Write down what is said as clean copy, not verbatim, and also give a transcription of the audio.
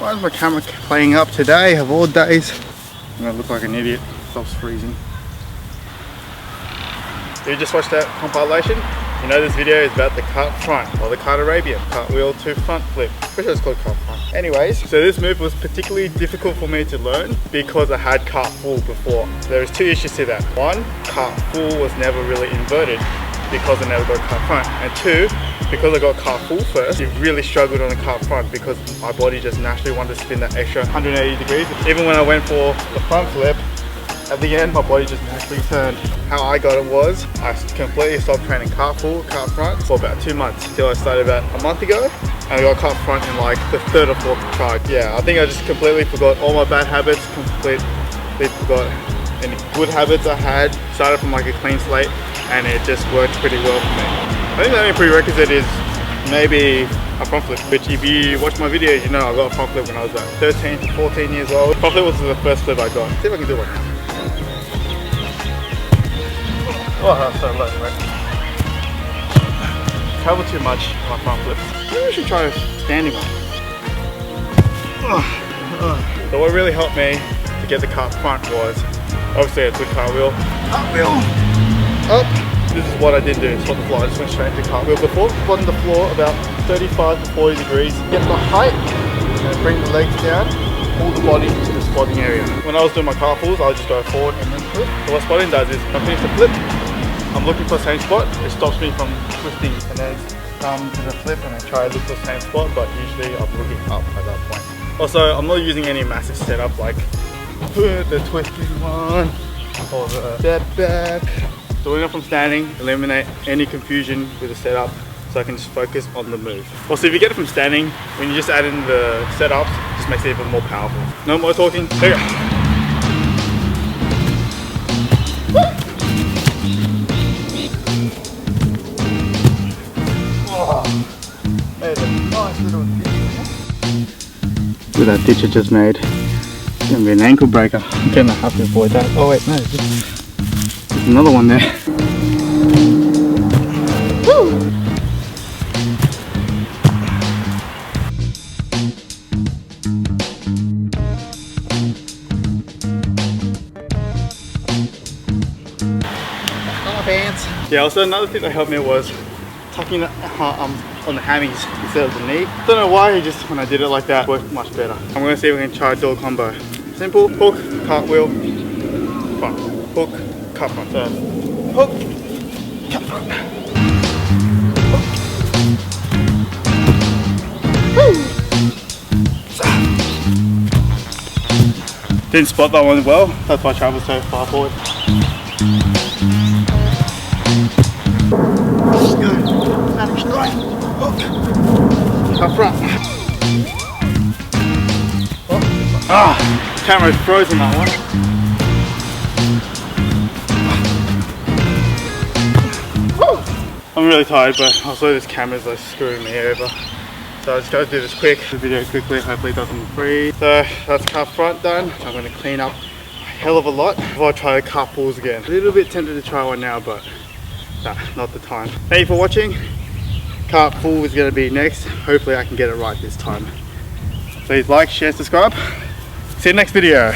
Why is my camera playing up today of all days? I'm gonna look like an idiot. Stops freezing. You just watched that compilation? You know this video is about the cart front, or the cart Arabian, cartwheel to front flip. Pretty sure it's called cart front. Anyways, so this move was particularly difficult for me to learn because I had cart full before. There is two issues to that. One, cart full was never really inverted because I never got cart front. And two, because I got cart full first, it really struggled on the cart front because my body just naturally wanted to spin that extra 180 degrees. Even when I went for the front flip, at the end, my body just naturally turned. How I got it was, I completely stopped training cart full, cart front for about 2 months until I started about a month ago. And I got cart front in like the third or fourth try. Yeah, I think I just completely forgot all my bad habits, completely forgot any good habits I had. Started from like a clean slate and it just worked pretty well for me. I think the only prerequisite is maybe a front flip, which if you watch my videos, you know I got a front flip when I was about 13 to 14 years old. Front flip was the first flip I got. Let's see if I can do one now. Oh, that's so low, right? Travel too much on my front flip. Maybe I should try a standing one. So what really helped me to get the cart front was obviously a good cartwheel. Cartwheel! Up! This is what I did do, spot the floor. I just went straight into cartwheel before. Spotting the floor about 35 to 40 degrees. Get the height and bring the legs down. Pull the body to the spotting area. When I was doing my cartwheels, I would just go forward and then flip. So what spotting does is, when I finish the flip, I'm looking for the same spot. It stops me from twisting and then come to the flip and I try to look for the same spot, but usually I'm looking up at that point. Also, I'm not using any massive setup like the twisting one or the step back. Doing it from standing, eliminate any confusion with the setup so I can just focus on the move. Also, if you get it from standing, when you just add in the setups, it just makes it even more powerful. No more talking, there you go. Made a nice little ditch. Look at that ditch I just made. It's gonna be an ankle breaker. I'm gonna have to avoid that. Oh wait, no, there's another one there. Woo! Yeah, also another thing that helped me was tucking the on the hammies instead of the knee. Don't know why, just when I did it like that, it worked much better. I'm gonna see if we can try a dual combo. Simple, hook, cartwheel, front. Hook, cut front. So, hook, cut front. Hook. Woo! Didn't spot that one well, that's why I traveled so far forward. Strike, hook, up front. Oh. Ah, camera's frozen that one. I'm really tired, but also this camera's like screwing me over. So I just gotta do this quick. The video quickly, hopefully it doesn't freeze. So that's car front done. So I'm gonna clean up my hell of a lot before I try cartwheels again. A little bit tempted to try one now, but nah, not the time. Thank you for watching. Cartwheel is going to be next. Hopefully I can get it right this time. Please like, share, subscribe. See you next video.